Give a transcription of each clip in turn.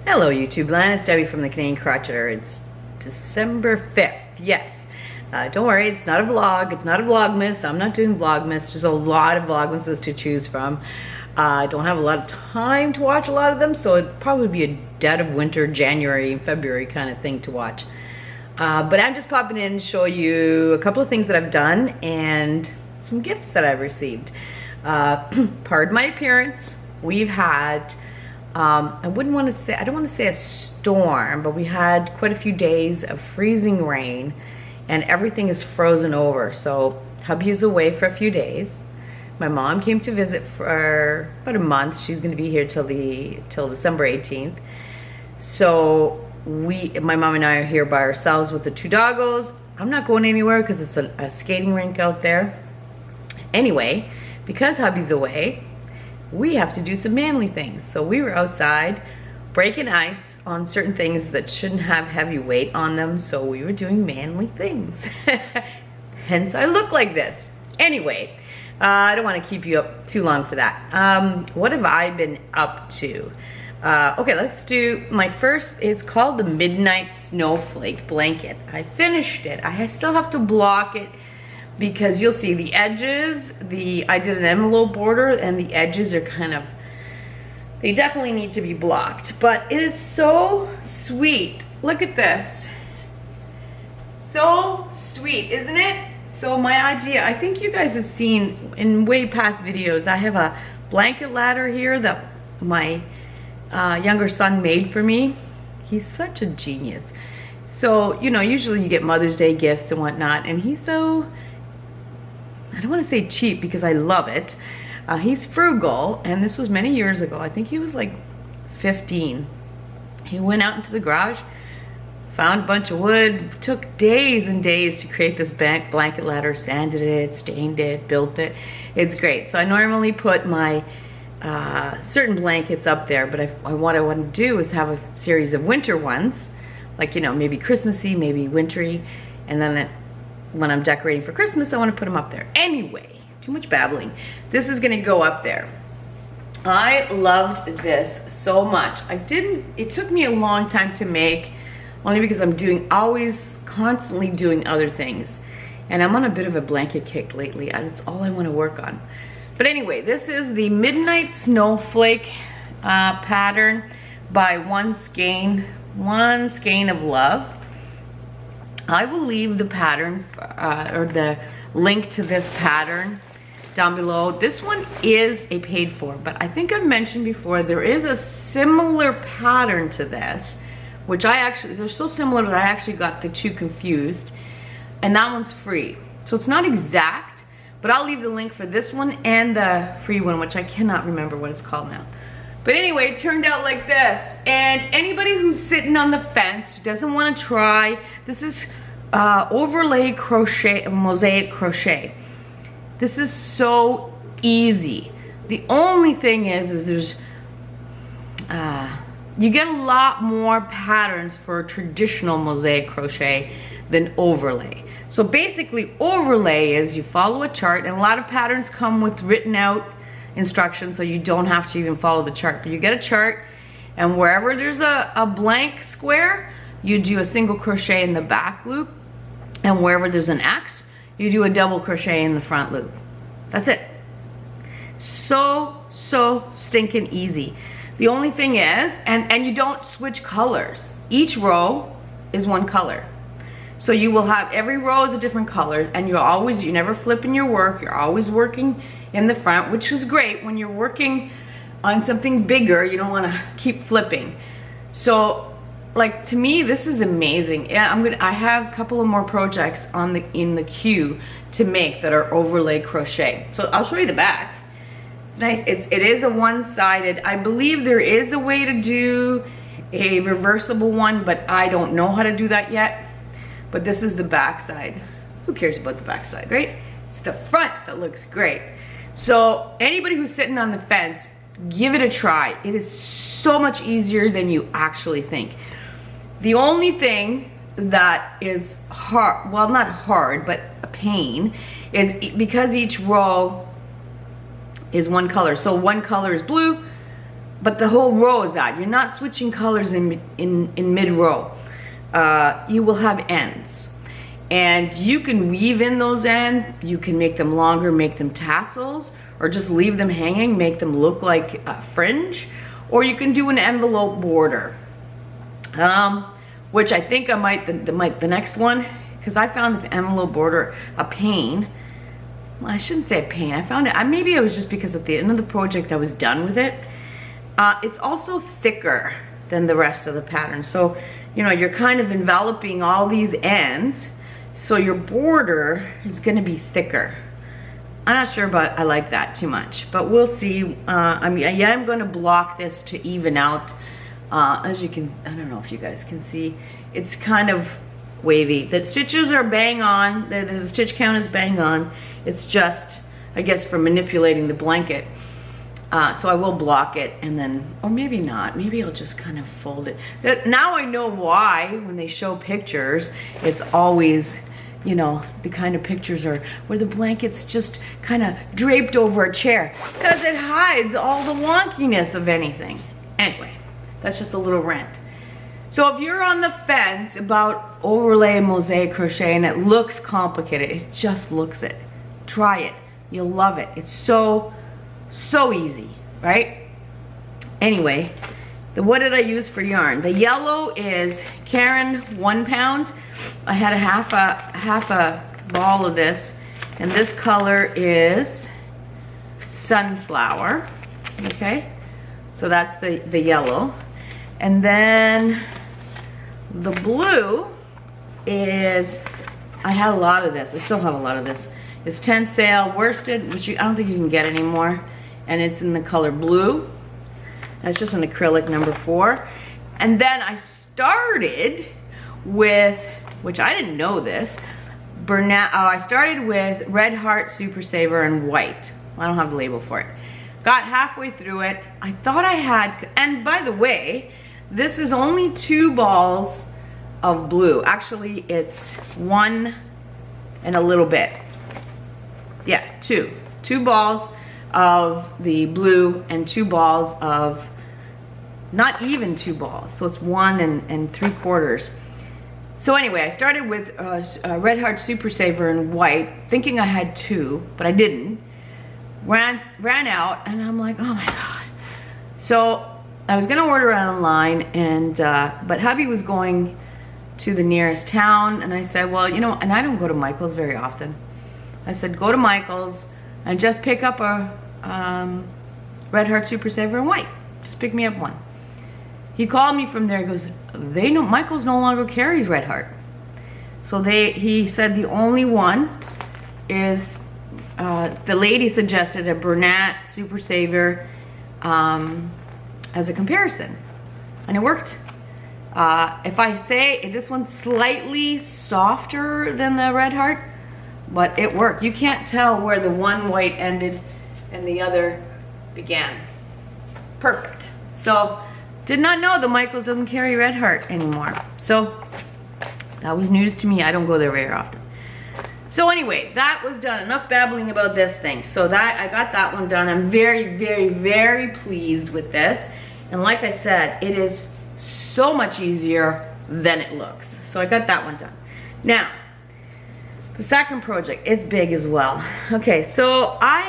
Hello YouTube land, it's Debbie from the Canadian Crocheter. It's December 5th, yes. Don't worry, it's not a vlog, it's not a vlogmas. I'm not doing vlogmas, there's a lot of vlogmases to choose from. I don't have a lot of time to watch a lot of them, so it'd probably be a dead of winter, January, February kind of thing to watch. But I'm just popping in to show you a couple of things that I've done and some gifts that I've received. Pardon my appearance, we've had I don't want to say a storm, but we had quite a few days of freezing rain and everything is frozen over. So hubby is away for a few days. My mom came to visit for about a month. She's going to be here till December 18th. So my mom and I are here by ourselves with the two doggos. I'm not going anywhere because it's a skating rink out there. Anyway, because hubby's away, we have to do some manly things. So we were outside breaking ice on certain things that shouldn't have heavy weight on them. So we were doing manly things. Hence I look like this. Anyway, I don't want to keep you up too long for that. What have I been up to? Okay, let's do my first. It's called the Midnight Snowflake Blanket. I finished it. I still have to block it, because you'll see the edges, I did an envelope border and the edges are they definitely need to be blocked. But it is so sweet. Look at this. So sweet, isn't it? So my idea, I think you guys have seen in way past videos, I have a blanket ladder here that my younger son made for me. He's such a genius. So, you know, usually you get Mother's Day gifts and whatnot, and he's so, I don't want to say cheap because I love it. He's frugal, and this was many years ago. I think he was like 15. He went out into the garage, found a bunch of wood, took days and days to create this blanket ladder, sanded it, stained it, built it. It's great. So I normally put my certain blankets up there, but what I want to do is have a series of winter ones, like, you know, maybe Christmassy, maybe wintry, and then when I'm decorating for Christmas, I want to put them up there. Anyway, too much babbling. This is going to go up there. I loved this so much. It took me a long time to make, only because I'm always constantly doing other things. And I'm on a bit of a blanket kick lately. That's all I want to work on. But anyway, this is the Midnight Snowflake pattern by One Skein of Love. I will leave the pattern or the link to this pattern down below. This one is a paid for, but I think I've mentioned before there is a similar pattern to this, which they're so similar that I actually got the two confused, and that one's free. So it's not exact, but I'll leave the link for this one and the free one, which I cannot remember what it's called now. But anyway, it turned out like this. And anybody who's sitting on the fence, who doesn't want to try, this is overlay crochet, mosaic crochet. This is so easy. The only thing is there's, you get a lot more patterns for traditional mosaic crochet than overlay. So basically overlay is you follow a chart, and a lot of patterns come with written out instructions, so you don't have to even follow the chart. But you get a chart, and wherever there's a blank square, you do a single crochet in the back loop, and wherever there's an X, you do a double crochet in the front loop. That's it. So stinking easy. The only thing is, and you don't switch colors. Each row is one color. So you will have, every row is a different color, and you're never flipping your work. You're always working in the front, which is great. When you're working on something bigger, you don't want to keep flipping. So, like, to me, this is amazing. Yeah, I have a couple of more projects in the queue to make that are overlay crochet. So I'll show you the back. It's nice. It is a one-sided. I believe there is a way to do a reversible one, but I don't know how to do that yet. But this is the back side. Who cares about the back side, right? It's the front that looks great. So anybody who's sitting on the fence, give it a try. It is so much easier than you actually think. The only thing that is hard, well, not hard, but a pain, is because each row is one color. So one color is blue, but the whole row is that. You're not switching colors in mid-row. You will have ends. And you can weave in those ends. You can make them longer, make them tassels, or just leave them hanging, make them look like a fringe. Or you can do an envelope border. Which I think I might, the next one, because I found the envelope border a pain. Well, I shouldn't say a pain. I found it, maybe it was just because at the end of the project I was done with it. It's also thicker than the rest of the pattern. So, you know, you're kind of enveloping all these ends. So your border is gonna be thicker. I'm not sure, but I like that too much. But we'll see. I'm gonna block this to even out. As you can, I don't know if you guys can see, it's kind of wavy. The stitches are bang on. There's a stitch count is bang on. It's just, I guess, for manipulating the blanket. So I will block it and then, or maybe not. Maybe I'll just kind of fold it. Now I know why when they show pictures, it's always, you know, the kind of pictures are where the blanket's just kind of draped over a chair because it hides all the wonkiness of anything. Anyway, that's just a little rant. So if you're on the fence about overlay mosaic crochet and it looks complicated, it just looks it. Try it. You'll love it. It's so easy, right? Anyway, what did I use for yarn? The yellow is Karen 1 pound. I had a half a ball of this, and this color is Sunflower. Okay, so that's the yellow. And then the blue is, I had a lot of this. I still have a lot of this. It's Tencel worsted, which I don't think you can get anymore. And it's in the color blue. That's just an acrylic number 4. And then I started with, which I didn't know this, I started with Red Heart Super Saver in white. I don't have the label for it. Got halfway through it. I thought I had, and by the way, this is only 2 balls of blue. Actually, it's 1 and a little bit. Yeah, 2 balls of the blue and 2 balls of, not even 2 balls, so it's 1 and 3/4. So anyway, I started with Red Heart Super Saver in white, thinking I had 2, but I didn't. Ran out, and I'm like, oh my god. So I was gonna order online, and but hubby was going to the nearest town, and I said, well, you know, and I don't go to Michael's very often. I said, go to Michael's and just pick up a Red Heart Super Saver in white. Just pick me up 1. He called me from there. He goes, Michael's no longer carries Red Heart. So he said the only one is, the lady suggested a Bernat Super Saver as a comparison, and it worked. If I say this one's slightly softer than the Red Heart, but it worked. You can't tell where the one white ended and the other began. Perfect. So did not know that Michael's doesn't carry Red Heart anymore. So that was news to me. I don't go there very often. So anyway, that was done. Enough babbling about this thing. So that I got that one done. I'm very, very, very pleased with this. And like I said, it is so much easier than it looks. So I got that one done. Now, the second project, it's big as well. Okay, so I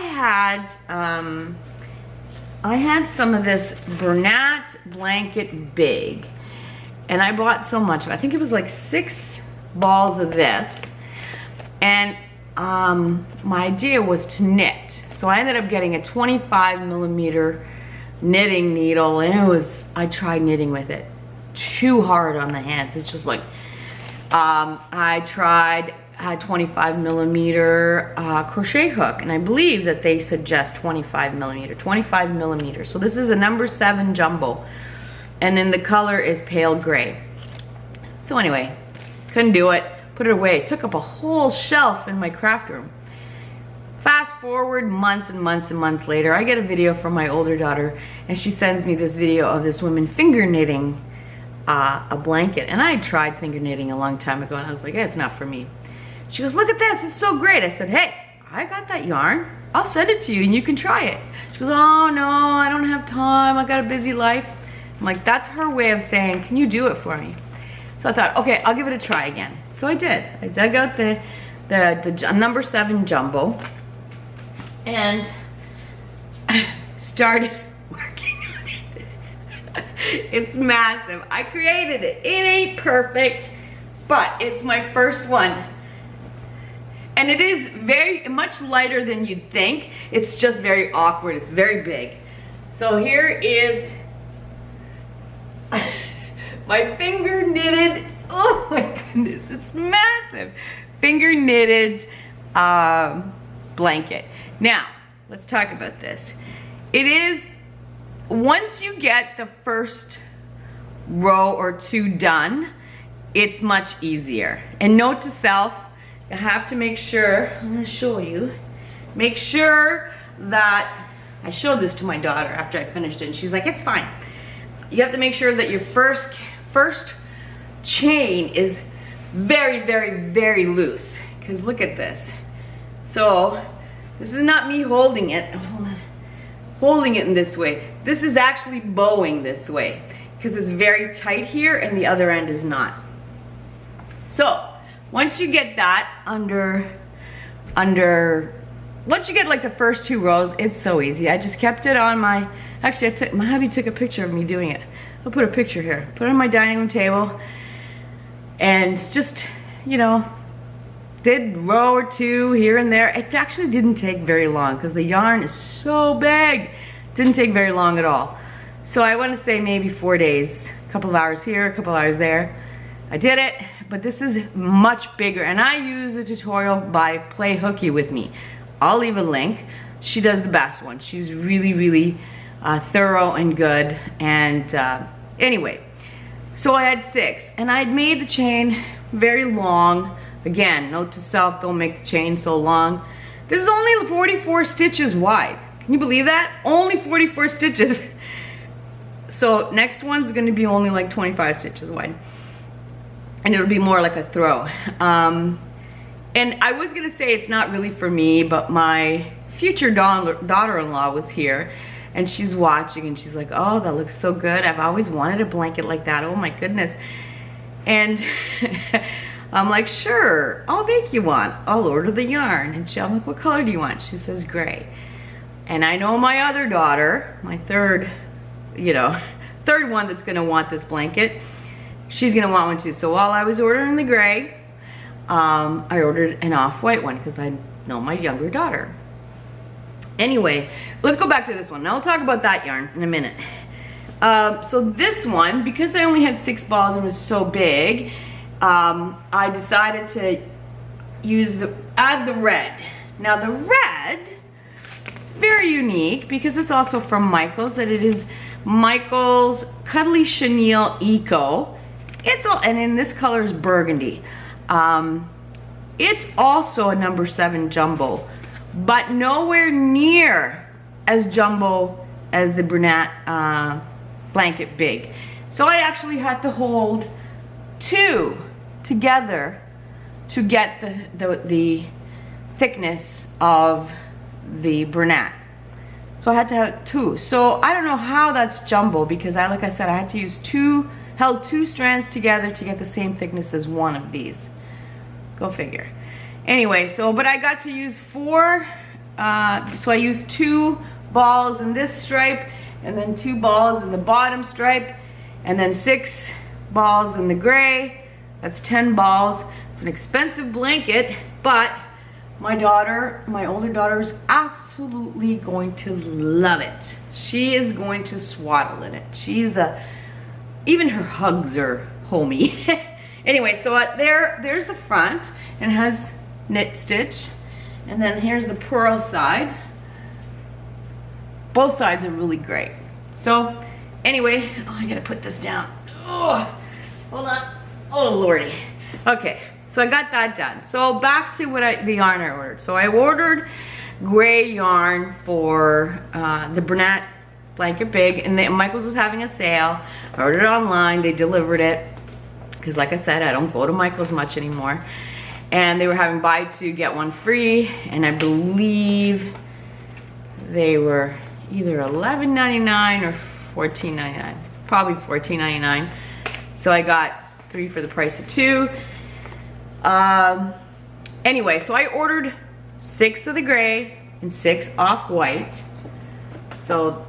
had some of this Bernat blanket big, and I bought so much of it. I think it was like 6 balls of this, and my idea was to knit. So I ended up getting a 25mm knitting needle, and I tried knitting with it. Too hard on the hands. It's just like, I tried a 25mm crochet hook, and I believe that they suggest 25mm. So this is a number 7 jumbo, and then the color is pale gray. So anyway, couldn't do it, put it away. It took up a whole shelf in my craft room. Fast forward months and months and months later, I get a video from my older daughter, and she sends me this video of this woman finger knitting a blanket. And I had tried finger knitting a long time ago, and I was like, hey, it's not for me. She goes, look at this, it's so great. I said, hey, I got that yarn. I'll send it to you and you can try it. She goes, oh no, I don't have time. I got a busy life. I'm like, that's her way of saying, can you do it for me? So I thought, okay, I'll give it a try again. So I did. I dug out the number 7 jumbo and started working on it. It's massive. I created it. It ain't perfect, but it's my first one. And it is very much lighter than you'd think. It's just very awkward. It's very big. So here is my finger knitted, oh my goodness, it's massive. Finger knitted blanket. Now, let's talk about this. It is, once you get the first row or 2 done, it's much easier. And note to self, you have to make sure, I'm gonna show you, make sure that, I showed this to my daughter after I finished it and she's like, it's fine. You have to make sure that your first chain is very, very, very loose. Because look at this. So, this is not me holding it, holding it in this way. This is actually bowing this way. Because it's very tight here and the other end is not. So, once you get that once you get like the first 2 rows, it's so easy. I just kept it on my, actually my hubby took a picture of me doing it. I'll put a picture here. Put it on my dining room table and just, you know, did row or 2 here and there. It actually didn't take very long because the yarn is so big. It didn't take very long at all. So I want to say maybe 4 days, a couple of hours here, a couple of hours there. I did it, but this is much bigger and I use a tutorial by Play Hooky with me. I'll leave a link. She does the best one. She's really, really thorough and good. And anyway, so I had 6 and I'd made the chain very long. Again, note to self, don't make the chain so long. This is only 44 stitches wide. Can you believe that? Only 44 stitches. So next one's gonna be only like 25 stitches wide. And it'll be more like a throw. And I was gonna say it's not really for me, but my future daughter-in-law was here and she's watching and she's like, oh, that looks so good. I've always wanted a blanket like that. Oh my goodness. And I'm like, sure, I'll make you one. I'll order the yarn. And I'm like, what color do you want? She says gray. And I know my other daughter, my third one that's gonna want this blanket, she's gonna want one too. So while I was ordering the gray, I ordered an off-white one because I know my younger daughter. Anyway, let's go back to this one. Now I'll talk about that yarn in a minute. So this one, because I only had 6 balls and it was so big, I decided to add the red. Now the red, it's very unique because it's also from Michaels, and it is Michaels Cuddly Chenille Eco. And in this color is burgundy. It's also a number 7 jumbo, but nowhere near as jumbo as the brunette blanket big. So I actually had to hold 2 together to get the thickness of the brunette. So I had to have 2. So I don't know how that's jumbo because like I said, I had to use held 2 strands together to get the same thickness as one of these. Go figure. Anyway, but I got to use 4, so I used 2 balls in this stripe, and then 2 balls in the bottom stripe, and then 6 balls in the gray. That's 10 balls. It's an expensive blanket, but my older daughter is absolutely going to love it. She is going to swaddle in it. Even her hugs are homey. Anyway, so there's the front, and it has knit stitch, and then here's the purl side. Both sides are really great. So anyway, I gotta put this down. Oh, hold on. Oh lordy. Okay, so I got that done. So back to the yarn I ordered. So I ordered gray yarn for the brunette blanket big, and Michaels was having a sale. I ordered it online. They delivered it because, like I said, I don't go to Michaels much anymore. and they were having buy two, get one free, and I believe they were either $11.99 or $14.99, probably $14.99. So I got 3 for the price of 2. Anyway, so I ordered 6 of the gray and 6 off-white. So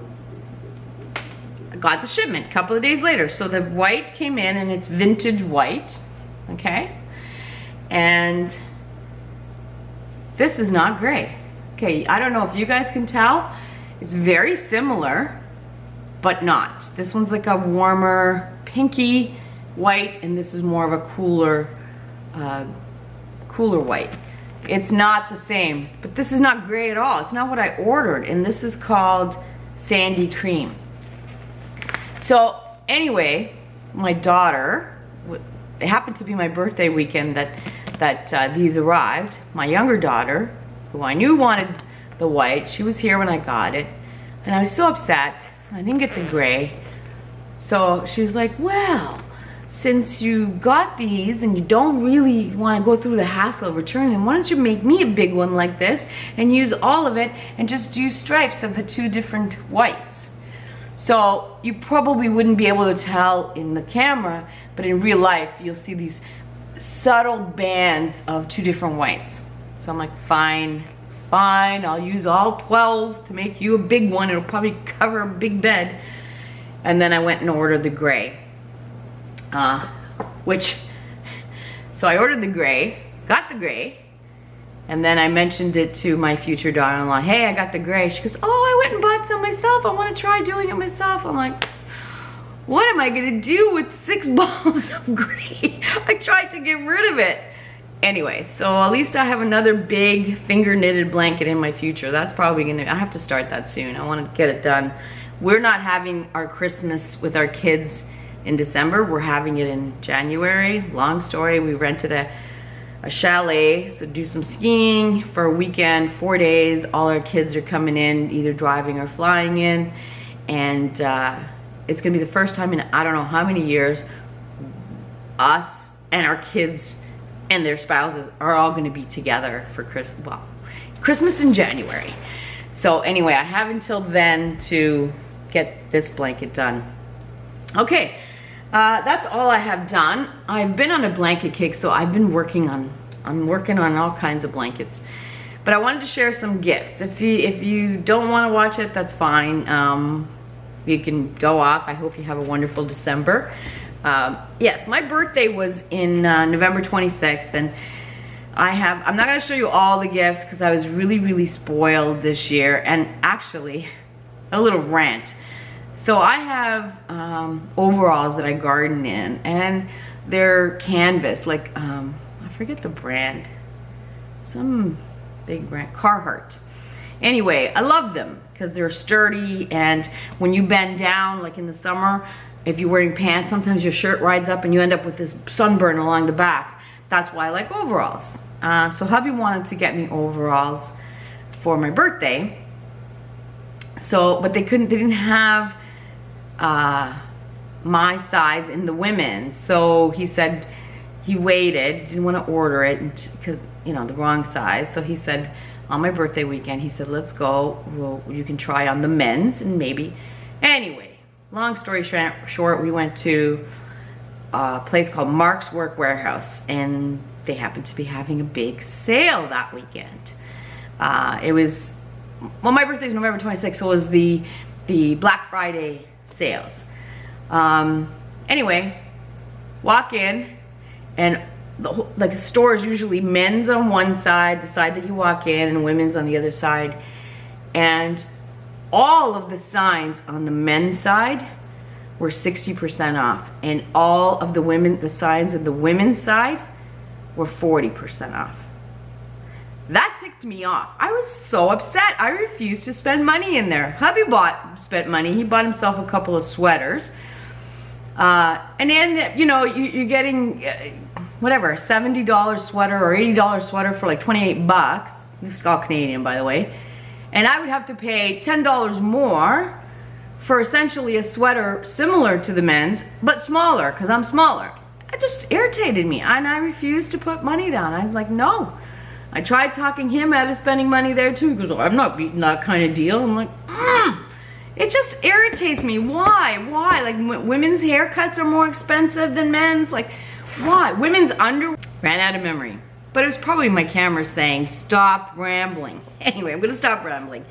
I got the shipment a couple of days later. So the white came in and it's vintage white, okay? And this is not gray. Okay, I don't know if you guys can tell. It's very similar, but not. This one's like a warmer pinky white, and this is more of a cooler white. It's not the same, but this is not gray at all. It's not what I ordered, and this is called Sandy Cream. So anyway, my daughter, it happened to be my birthday weekend that these arrived. My younger daughter, who I knew wanted the white, she was here when I got it, and I was so upset I didn't get the gray. So she's like, well, since you got these and you don't really want to go through the hassle of returning them, why don't you make me a big one like this and use all of it and just do stripes of the 2 different whites. So you probably wouldn't be able to tell in the camera, but in real life you'll see these subtle bands of 2 different whites. So I'm like, fine, I'll use all 12 to make you a big one. It'll probably cover a big bed. And then I went and ordered the gray. So I ordered the gray, got the gray, and then I mentioned it to my future daughter-in-law. Hey, I got the gray. She goes, oh, I went and bought some myself. I want to try doing it myself. I'm like, what am I gonna do with 6 balls of gray? I tried to get rid of it. Anyway, so at least I have another big finger knitted blanket in my future. That's probably I have to start that soon. I want to get it done. We're not having our Christmas with our kids in December. We're having it in January. Long story, we rented a chalet, so do some skiing for a weekend, 4 days. All our kids are coming in, either driving or flying in, and it's gonna be the first time in I don't know how many years us and our kids and their spouses are all gonna be together for Christmas in January. So anyway, I have until then to get this blanket done. Okay, that's all I have done. I've been on a blanket kick, so I've been working on all kinds of blankets. But I wanted to share some gifts. If you don't want to watch it, that's fine. You can go off. I hope you have a wonderful December. Yes, my birthday was in November 26th, and I'm not going to show you all the gifts because I was really spoiled this year. And actually, a little rant. So I have overalls that I garden in, and they're canvas, like I forget the brand, some big brand, Carhartt. Anyway, I love them because they're sturdy, and when you bend down, like in the summer, if you're wearing pants, sometimes your shirt rides up and you end up with this sunburn along the back. That's why I like overalls. So hubby wanted to get me overalls for my birthday. So, but they didn't have my size in the women's. So he said he waited, didn't want to order it because, you know, the wrong size. So he said on my birthday weekend, he said, let's go. Well, you can try on the men's and maybe. Anyway, long story short, we went to a place called Mark's Work Warehouse, and they happened to be having a big sale that weekend. It was, well, my birthday is November 26th, so it was the Black Friday sales. Anyway, walk in, and the store is usually men's on one side, the side that you walk in, and women's on the other side. And all of the signs on the men's side were 60% off, and all of the signs on the women's side were 40% off. That ticked me off. I was so upset. I refused to spend money in there. Hubby spent money. He bought himself a couple of sweaters. And then, you know, you're getting whatever, a $70 sweater or $80 sweater for like 28 bucks. This is all Canadian, by the way. And I would have to pay $10 more for essentially a sweater similar to the men's, but smaller, because I'm smaller. It just irritated me, and I refused to put money down. I was like, no. I tried talking him out of spending money there too. He goes, oh, I'm not beating that kind of deal. I'm like, it just irritates me. Why? Why? Like, women's haircuts are more expensive than men's. Like, why? Women's underwear. Ran out of memory. But it was probably my camera saying, stop rambling. Anyway, I'm gonna stop rambling.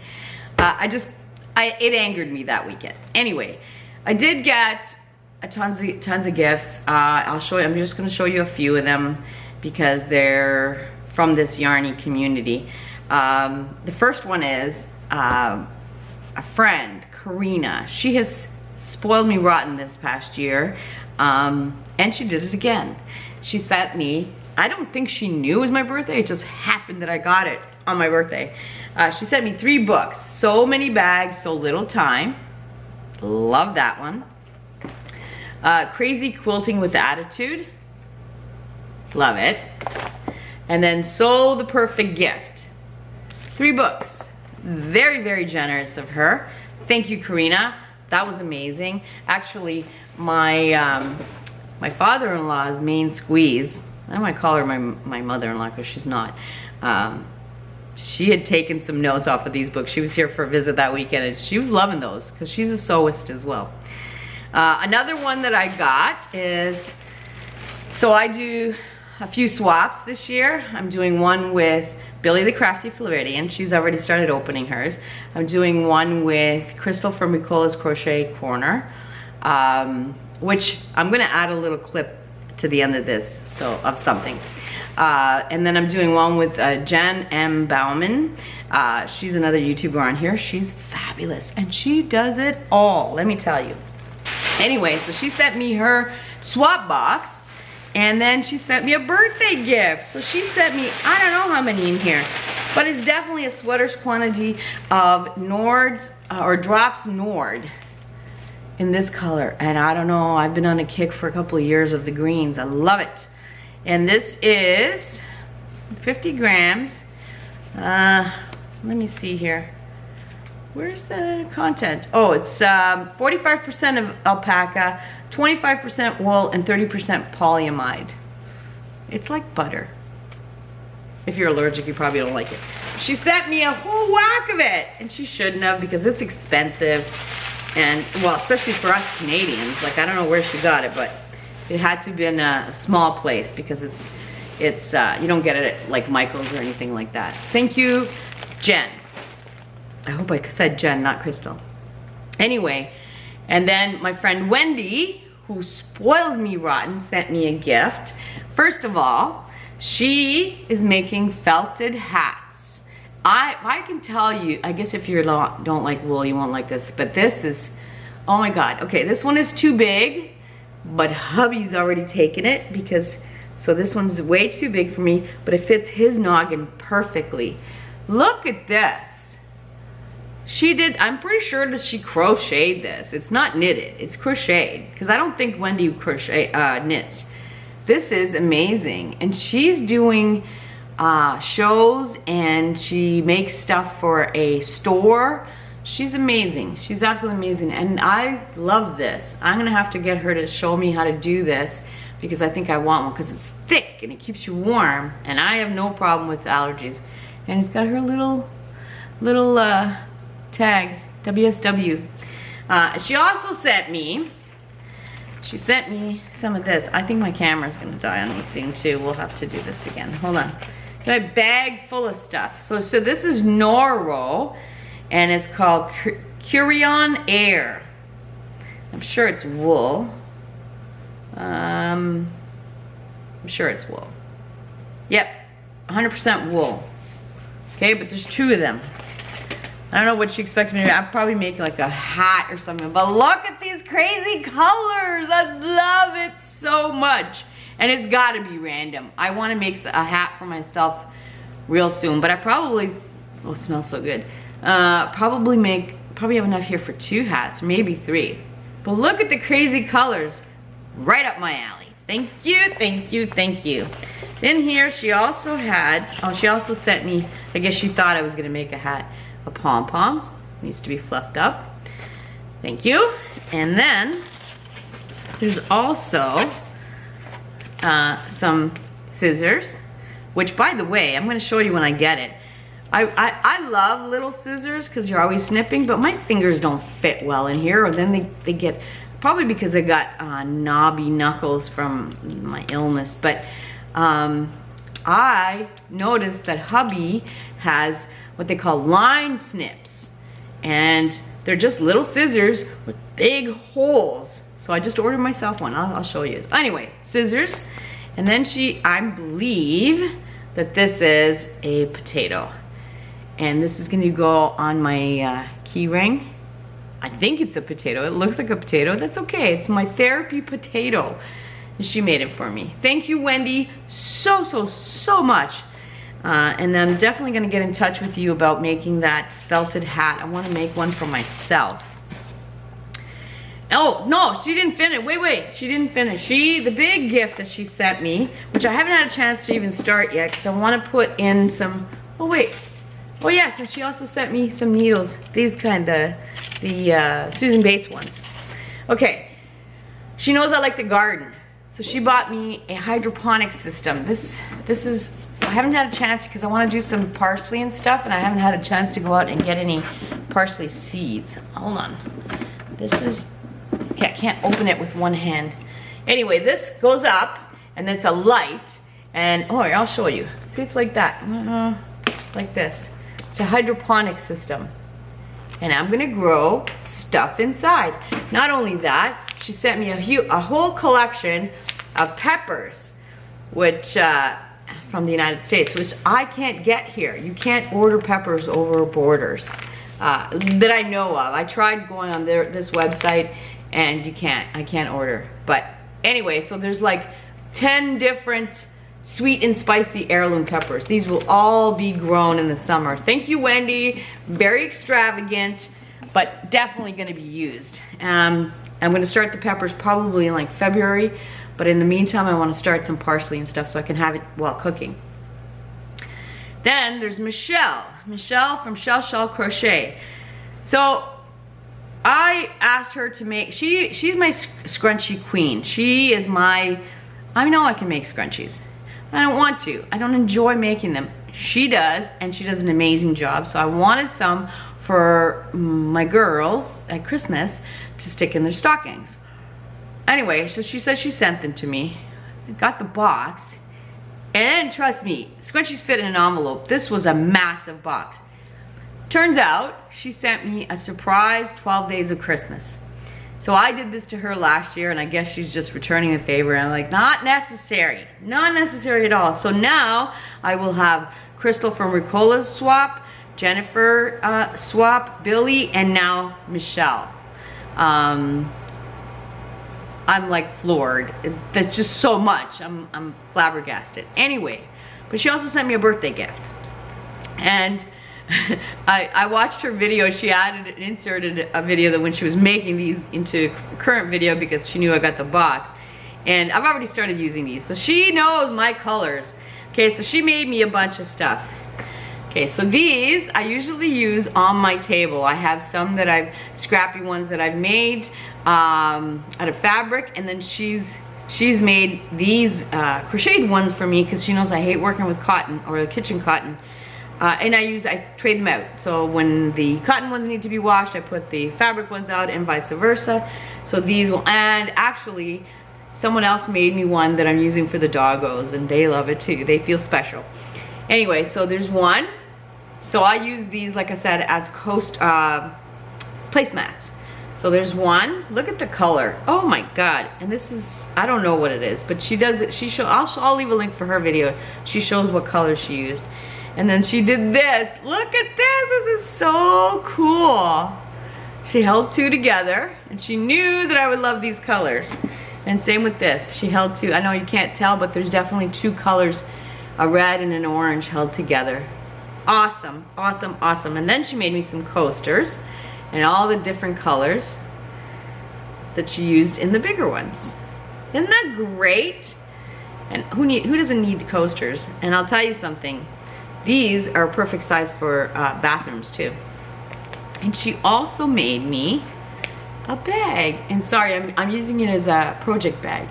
It angered me that weekend. Anyway, I did get tons of gifts. I'll show you, I'm just gonna show you a few of them because they're from this Yarny community. The first one is a friend, Karina. She has spoiled me rotten this past year, and she did it again. She sent me, I don't think she knew it was my birthday, it just happened that I got it on my birthday. She sent me 3 books, So Many Bags, So Little Time. Love that one. Crazy Quilting with Attitude. Love it. And then Sew the Perfect Gift. 3 books. Very, very generous of her. Thank you, Karina. That was amazing. Actually, my father-in-law's main squeeze, I don't want to call her my mother-in-law because she's not. She had taken some notes off of these books. She was here for a visit that weekend and she was loving those because she's a sewist as well. Another one that I got is, so I do a few swaps this year. I'm doing one with Billie the Crafty Floridian. She's already started opening hers. I'm doing one with Crystal from Ricola's Crochet Corner, which I'm gonna add a little clip to the end of this, so of something. And then I'm doing one with Jenn M. Bowman. She's another YouTuber on here. She's fabulous and she does it all, let me tell you. Anyway, so she sent me her swap box and then she sent me a birthday gift. So she sent me, I don't know how many in here, but it's definitely a sweater's quantity of Nord's or Drops Nord in this color. And I don't know, I've been on a kick for a couple of years of the greens. I love it. And this is 50 grams. Let me see here. Where's the content? Oh, it's 45% of alpaca, 25% wool, and 30% polyamide. It's like butter. If you're allergic, you probably don't like it. She sent me a whole whack of it, and she shouldn't have because it's expensive. And, well, especially for us Canadians. Like, I don't know where she got it, but it had to be in a small place because it's you don't get it at like Michael's or anything like that. Thank you, Jen. I hope I said Jen, not Crystal. Anyway, and then my friend Wendy, who spoils me rotten, sent me a gift. First of all, she is making felted hats. I can tell you, I guess if you don't like wool, you won't like this, but this is, oh my God. Okay, this one is too big, but hubby's already taken it because, so this one's way too big for me, but it fits his noggin perfectly. Look at this. She did, I'm pretty sure that she crocheted this. It's not knitted, it's crocheted. Because I don't think Wendy knits. This is amazing. And she's doing shows and she makes stuff for a store. She's amazing, she's absolutely amazing. And I love this. I'm gonna have to get her to show me how to do this because I think I want one because it's thick and it keeps you warm. And I have no problem with allergies. And it's got her little tag, WSW. She also sent me some of this. I think my camera's gonna die on me soon too. We'll have to do this again. Hold on. Got a bag full of stuff. So this is Noro, and it's called Curion Air. I'm sure it's wool. I'm sure it's wool. Yep, 100% wool. Okay, but there's 2 of them. I don't know what she expects me to do. I'd probably make like a hat or something. But look at these crazy colors. I love it so much. And it's gotta be random. I wanna make a hat for myself real soon. But I probably, oh, it smells so good. Probably have enough here for 2 hats, maybe 3. But look at the crazy colors. Right up my alley. Thank you, thank you, thank you. In here she also had, oh, she also sent me, I guess she thought I was gonna make a hat. A pom-pom, needs to be fluffed up. Thank you. And then there's also some scissors, which by the way, I'm gonna show you when I get it. I love little scissors because you're always snipping, but my fingers don't fit well in here, or then they get, probably because I got knobby knuckles from my illness, but I noticed that hubby has what they call line snips, and they're just little scissors with big holes. So I just ordered myself one. I'll show you. Anyway, scissors, and then I believe that this is a potato, and this is going to go on my key ring. I think it's a potato. It looks like a potato. That's okay. It's my therapy potato. And she made it for me. Thank you, Wendy, so much. And I'm definitely gonna get in touch with you about making that felted hat. I wanna make one for myself. Oh, no, she didn't finish. Wait, she didn't finish. The big gift that she sent me, which I haven't had a chance to even start yet, because I wanna put in some, oh wait. Oh yes, and she also sent me some needles. These kind, the Susan Bates ones. Okay, she knows I like to garden. So she bought me a hydroponic system. This is, I haven't had a chance because I want to do some parsley and stuff, and I haven't had a chance to go out and get any parsley seeds. Hold on. This is, okay, I can't open it with one hand. Anyway, this goes up, and it's a light, and, oh, I'll show you. See, it's like that, like this. It's a hydroponic system. And I'm gonna grow stuff inside. Not only that, she sent me a whole collection of peppers, which from the United States, which I can't get here. You can't order peppers over borders that I know of. I tried going on this website, and you can't. I can't order. But anyway, so there's like 10 different sweet and spicy heirloom peppers. These will all be grown in the summer. Thank you, Wendy. Very extravagant, but definitely going to be used. I'm going to start the peppers probably in like February, but in the meantime I want to start some parsley and stuff so I can have it while cooking. Then there's Michelle from Chelle Crochet. So I asked her to make, she's my scrunchie queen. She is my, I know I can make scrunchies. I don't want to. I don't enjoy making them. She does, and she does an amazing job. So I wanted some for my girls at Christmas to stick in their stockings. Anyway, so she said she sent them to me. I got the box, and trust me, scrunchies fit in an envelope. This was a massive box. Turns out she sent me a surprise 12 days of Christmas. So I did this to her last year, and I guess she's just returning the favor. And I'm like, not necessary at all. So now I will have Crystal from Ricola's swap, Jennifer swap, Billie, and now Michelle. I'm like floored. That's just so much. I'm flabbergasted. Anyway, but she also sent me a birthday gift, and I watched her video. She added and inserted a video that when she was making these into current video because she knew I got the box, and I've already started using these, so she knows my colors. Okay, so she made me a bunch of stuff. Okay, so these I usually use on my table. I have some that I've, scrappy ones that I've made out of fabric, and then she's made these crocheted ones for me because she knows I hate working with cotton or kitchen cotton. And I trade them out. So when the cotton ones need to be washed, I put the fabric ones out, and vice versa. So these will, and actually someone else made me one that I'm using for the doggos, and they love it too. They feel special. Anyway, so there's one. So I use these, like I said, as coast placemats. So there's one. Look at the color. Oh my God. And this is, I don't know what it is, but she does it. I'll leave a link for her video. She shows what color she used. And then she did this. Look at this. This is so cool. She held two together, and she knew that I would love these colors. And same with this. She held two. I know you can't tell, but there's definitely two colors, a red and an orange, held together. Awesome, awesome, awesome. And then she made me some coasters and all the different colors that she used in the bigger ones. Isn't that great? And who doesn't need coasters? And I'll tell you something. These are a perfect size for bathrooms too. And she also made me a bag. And sorry, I'm using it as a project bag.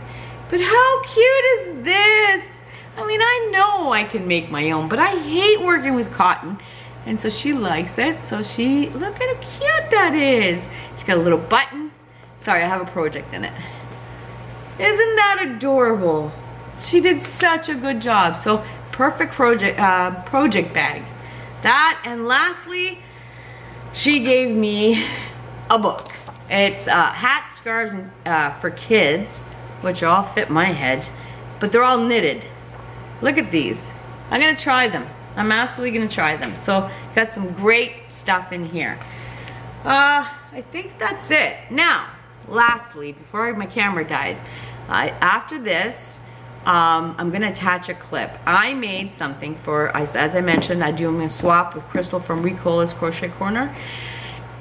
But how cute is this? I mean, I know I can make my own, but I hate working with cotton. And so she likes it. So she, look at how cute that is. She's got a little button. Sorry, I have a project in it. Isn't that adorable? She did such a good job. So perfect project bag. That, and lastly, she gave me a book. It's hats, scarves, and, for kids, which all fit my head, but they're all knitted. Look at these. I'm gonna try them. I'm absolutely gonna try them. So got some great stuff in here. I think that's it. Now, lastly, before my camera dies, after this, I'm gonna attach a clip. I made something for, as I mentioned, I'm gonna swap with Crystal from Ricola's Crochet Corner.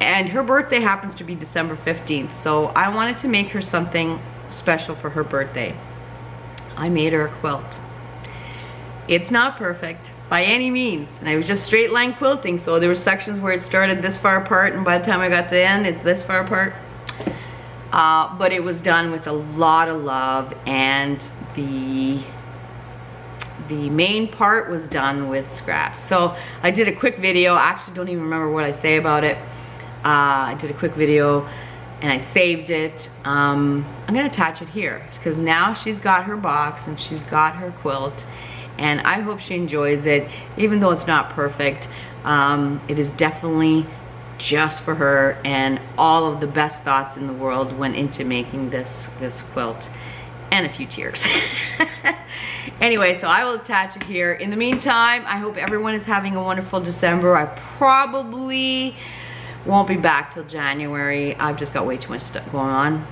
And her birthday happens to be December 15th. So I wanted to make her something special for her birthday. I made her a quilt. It's not perfect by any means. And I was just straight line quilting. So there were sections where it started this far apart, and by the time I got to the end, it's this far apart. But it was done with a lot of love, and the main part was done with scraps. So I did a quick video. I actually don't even remember what I say about it. I did a quick video and I saved it. I'm gonna attach it here because now she's got her box and she's got her quilt, and I hope she enjoys it. Even though it's not perfect, it is definitely just for her, and all of the best thoughts in the world went into making this quilt, and a few tears. Anyway, so I will attach it here. In the meantime, I hope everyone is having a wonderful December. I probably won't be back till January. I've just got way too much stuff going on.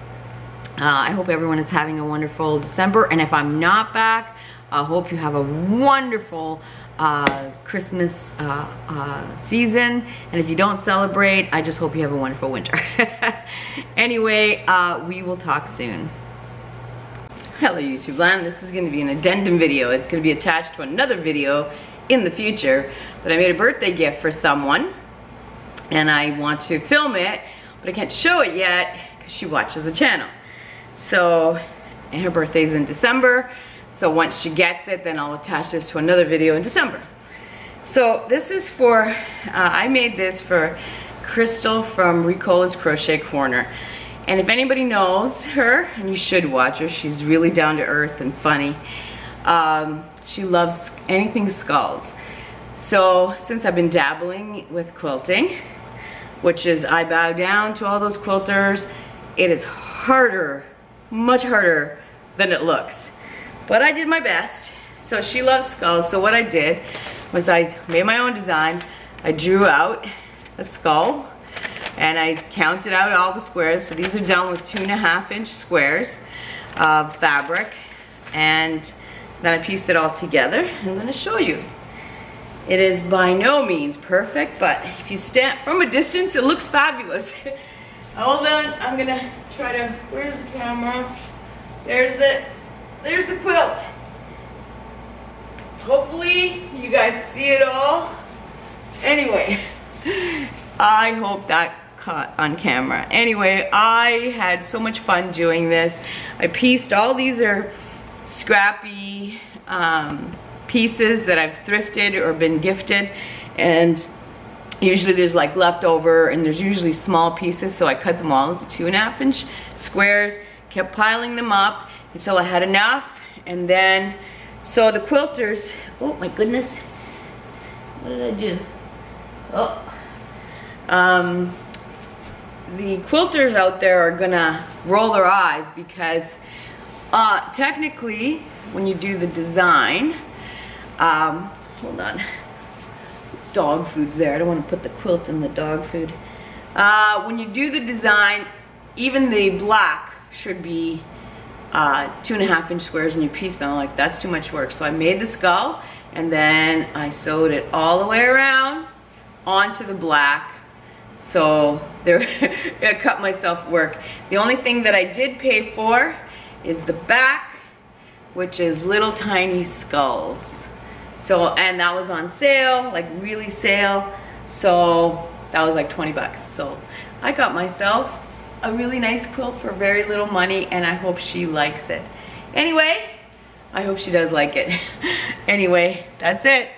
I hope everyone is having a wonderful December, and if I'm not back, I hope you have a wonderful Christmas season, and if you don't celebrate, I just hope you have a wonderful winter. Anyway, we will talk soon. Hello YouTube land, this is going to be an addendum video. It's going to be attached to another video in the future, but I made a birthday gift for someone and I want to film it, but I can't show it yet because she watches the channel. So, and her birthday's in December, so once she gets it, then I'll attach this to another video in December. So this is for, I made this for Crystal from Ricola's Crochet Corner. And if anybody knows her, and you should watch her, she's really down to earth and funny. She loves anything skulls. So since I've been dabbling with quilting, which is I bow down to all those quilters, it is harder, much harder than it looks. But I did my best. So she loves skulls, so what I did was I made my own design. I drew out a skull, and I counted out all the squares. So these are done with 2.5-inch squares of fabric, and then I pieced it all together. I'm going to show you. It is by no means perfect, but if you stand from a distance, it looks fabulous. Hold on, I'm gonna try to, where's the camera? There's the quilt. Hopefully you guys see it all. Anyway, I hope that caught on camera. Anyway, I had so much fun doing this. I pieced, all these are scrappy pieces that I've thrifted or been gifted, and usually there's like leftover, and there's usually small pieces, so I cut them all into 2.5-inch squares, kept piling them up until I had enough. And then, so the quilters, oh my goodness, what did I do? Oh, the quilters out there are gonna roll their eyes because technically when you do the design, hold on, dog food's there. I don't want to put the quilt in the dog food. When you do the design, even the black should be 2.5-inch squares, and you piece them. Like, that's too much work. So I made the skull, and then I sewed it all the way around onto the black. So there, I cut myself work. The only thing that I did pay for is the back, which is little tiny skulls. So, and that was on sale, like really sale. So that was like 20 bucks. So I got myself a really nice quilt for very little money, and I hope she likes it. Anyway, I hope she does like it. Anyway, that's it.